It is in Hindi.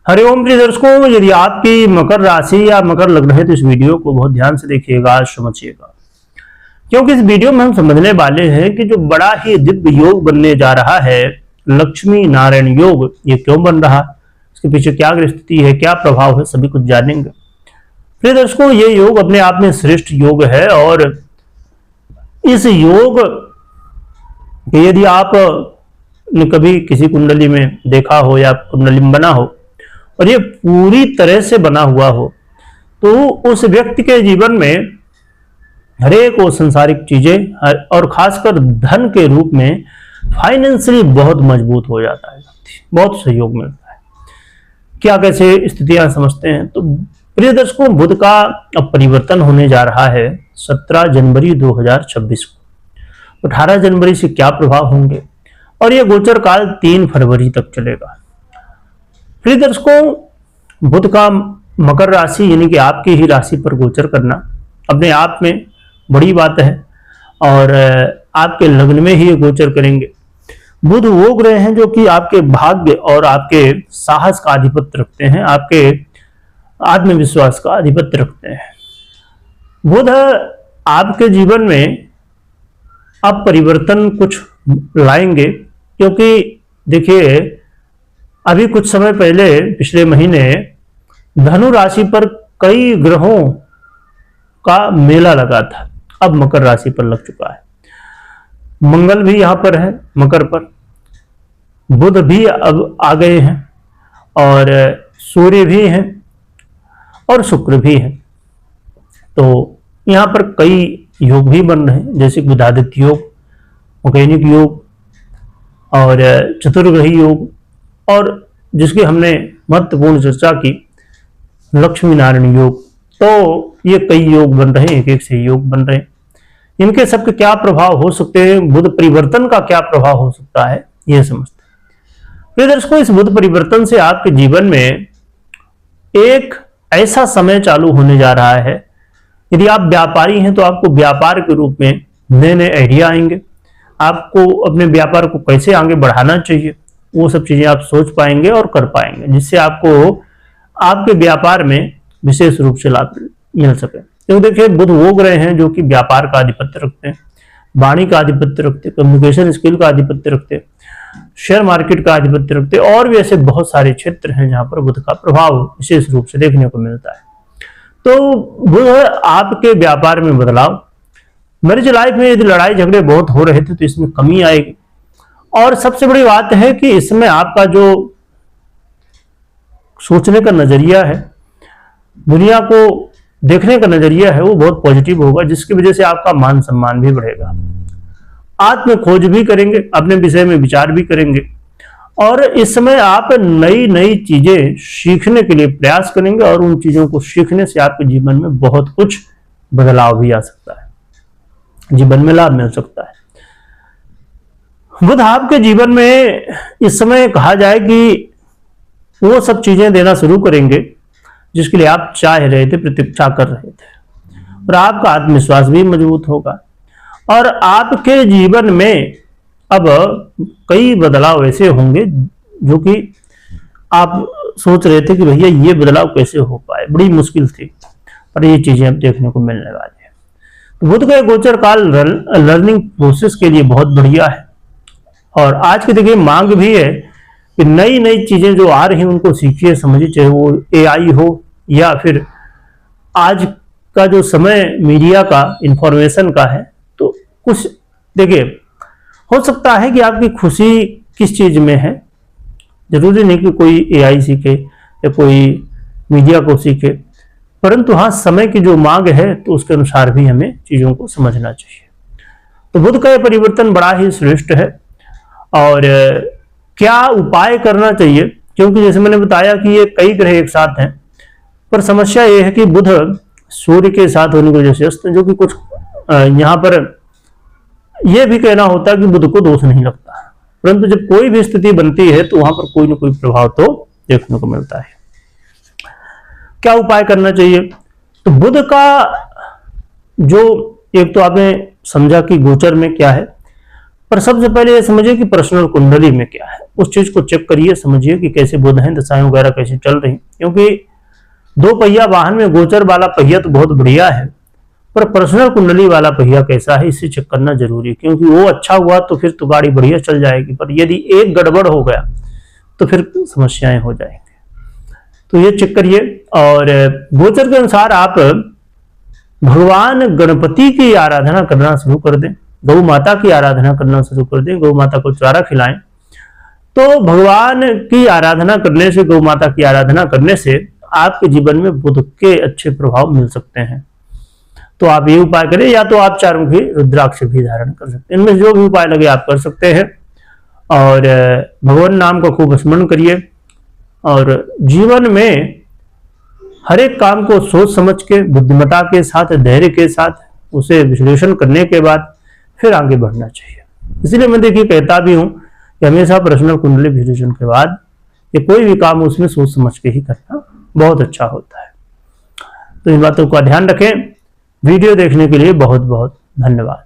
हरिओम प्रिय दर्शकों, यदि आपकी मकर राशि या मकर लग्न है तो इस वीडियो को बहुत ध्यान से देखिएगा, समझिएगा, क्योंकि इस वीडियो में हम समझने वाले हैं कि जो बड़ा ही दिव्य योग बनने जा रहा है, लक्ष्मी नारायण योग, ये क्यों बन रहा, इसके पीछे क्या स्थिति है, क्या प्रभाव है, सभी कुछ जानेंगे। प्रिय दर्शकों, ये योग अपने आप में श्रेष्ठ योग है और इस योग यदि आप ने कभी किसी कुंडली में देखा हो या कुंडली में बना हो और ये पूरी तरह से बना हुआ हो तो उस व्यक्ति के जीवन में हरेक वो संसारिक चीजें और खासकर धन के रूप में फाइनेंशियली बहुत मजबूत हो जाता है, बहुत सहयोग मिलता है। क्या कैसे स्थितियां समझते हैं तो प्रिय दर्शकों, बुध का अब परिवर्तन होने जा रहा है 17 जनवरी 2026 को। 18 जनवरी से क्या प्रभाव होंगे और यह गोचर काल 3 फरवरी तक चलेगा। प्रिय दर्शकों, बुध का मकर राशि यानी कि आपकी ही राशि पर गोचर करना अपने आप में बड़ी बात है और आपके लग्न में ही गोचर करेंगे। बुध वो ग्रह हैं जो कि आपके भाग्य और आपके साहस का आधिपत्य रखते हैं, आपके आत्मविश्वास का आधिपत्य रखते हैं। बुध आपके जीवन में अब परिवर्तन कुछ लाएंगे, क्योंकि देखिए अभी कुछ समय पहले पिछले महीने धनु राशि पर कई ग्रहों का मेला लगा था, अब मकर राशि पर लग चुका है। मंगल भी यहां पर है मकर पर, बुध भी अब आ गए हैं और सूर्य भी हैं और शुक्र भी है। तो यहां पर कई योग भी बन रहे हैं, जैसे बुधादित्य योग, मुकैनिक योग और चतुर्ग्रही योग, और जिसकी हमने महत्वपूर्ण चर्चा की लक्ष्मी नारायण योग। तो ये कई योग बन रहे हैं, एक एक से योग बन रहे हैं। इनके सबके क्या प्रभाव हो सकते हैं, बुध परिवर्तन का क्या प्रभाव हो सकता है, यह समझते हैं। प्रिय दर्शकों, इस बुध परिवर्तन से आपके जीवन में एक ऐसा समय चालू होने जा रहा है, यदि आप व्यापारी हैं तो आपको व्यापार के रूप में नए नए आइडिया आएंगे। आपको अपने व्यापार को कैसे आगे बढ़ाना चाहिए वो सब चीजें आप सोच पाएंगे और कर पाएंगे, जिससे आपको आपके व्यापार में विशेष रूप से लाभ मिल सके। क्योंकि देखिए बुध वो ग्रह हैं जो कि व्यापार का आधिपत्य रखते हैं, वाणी का आधिपत्य रखते हैं, कम्युनिकेशन स्किल का आधिपत्य रखते हैं, शेयर मार्केट का आधिपत्य रखते हैं, और भी ऐसे बहुत सारे क्षेत्र हैं जहां पर बुध का प्रभाव विशेष रूप से देखने को मिलता है। तो बुध आपके व्यापार में बदलाव, मैरिज लाइफ में यदि लड़ाई झगड़े बहुत हो रहे थे तो इसमें कमी आएगी। और सबसे बड़ी बात है कि इसमें आपका जो सोचने का नजरिया है, दुनिया को देखने का नजरिया है, वो बहुत पॉजिटिव होगा, जिसकी वजह से आपका मान सम्मान भी बढ़ेगा। आत्म खोज भी करेंगे, अपने विषय में विचार भी करेंगे, और इस समय आप नई नई चीजें सीखने के लिए प्रयास करेंगे और उन चीजों को सीखने से आपके जीवन में बहुत कुछ बदलाव भी आ सकता है, जीवन में लाभ मिल सकता है। बुध आपके जीवन में इस समय कहा जाए कि वो सब चीजें देना शुरू करेंगे जिसके लिए आप चाह रहे थे, प्रतीक्षा कर रहे थे, और आपका आत्मविश्वास भी मजबूत होगा और आपके जीवन में अब कई बदलाव ऐसे होंगे जो कि आप सोच रहे थे कि भैया ये बदलाव कैसे हो पाए, बड़ी मुश्किल थी, पर ये चीजें अब देखने को मिलने वाली है। तो बुध का गोचर काल लर्निंग प्रोसेस के लिए बहुत बढ़िया है और आज की देखिए मांग भी है कि नई नई चीजें जो आ रही हैं उनको सीखिए, समझिए, चाहे वो एआई हो या फिर आज का जो समय मीडिया का इंफॉर्मेशन का है। तो कुछ देखिए, हो सकता है कि आपकी खुशी किस चीज में है, जरूरी नहीं कि कोई एआई सीखे या कोई मीडिया को सीखे, परंतु हाँ, समय की जो मांग है तो उसके अनुसार भी हमें चीजों को समझना चाहिए। तो बुध का यह परिवर्तन बड़ा ही श्रेष्ठ है और क्या उपाय करना चाहिए, क्योंकि जैसे मैंने बताया कि ये कई ग्रह एक साथ हैं, पर समस्या ये है कि बुध सूर्य के साथ होने की वजह से अस्त, जो कि कुछ यहाँ पर यह भी कहना होता है कि बुध को दोष नहीं लगता, परंतु जब कोई भी स्थिति बनती है तो वहां पर कोई ना कोई प्रभाव तो देखने को मिलता है। क्या उपाय करना चाहिए, तो बुध का जो एक तो आपने समझा कि गोचर में क्या है, पर सबसे पहले ये समझिए कि पर्सनल कुंडली में क्या है, उस चीज को चेक करिए, समझिए कि कैसे बुध हैं, दशाएं वगैरह कैसे चल रही। क्योंकि 2 पहिया वाहन में गोचर वाला पहिया तो बहुत बढ़िया है, पर पर्सनल कुंडली वाला पहिया कैसा है इसे चेक करना जरूरी है। क्योंकि वो अच्छा हुआ तो फिर तो गाड़ी बढ़िया चल जाएगी, पर यदि एक गड़बड़ हो गया तो फिर समस्याएं हो जाएंगी। तो ये चेक करिए। और गोचर के अनुसार आप भगवान गणपति की आराधना करना शुरू कर दें, गौ माता की आराधना करना शुरू कर दें, गौ माता को चारा खिलाएं। तो भगवान की आराधना करने से, गौ माता की आराधना करने से आपके जीवन में बुध के अच्छे प्रभाव मिल सकते हैं। तो आप ये उपाय करें, या तो आप 4 मुखी रुद्राक्ष भी धारण कर सकते हैं, इनमें जो भी उपाय लगे आप कर सकते हैं। और भगवान नाम का खूब स्मरण करिए, और जीवन में हर एक काम को सोच समझ के, बुद्धिमत्ता के साथ, धैर्य के साथ उसे विश्लेषण करने के बाद फिर आगे बढ़ना चाहिए। इसलिए मैं देखिए कहता भी हूं कि हमेशा पर्सनल कुंडली विश्लेषण के बाद ये कोई भी काम उसमें सोच समझ के ही करना बहुत अच्छा होता है। तो इन बातों का ध्यान रखें। वीडियो देखने के लिए बहुत बहुत धन्यवाद।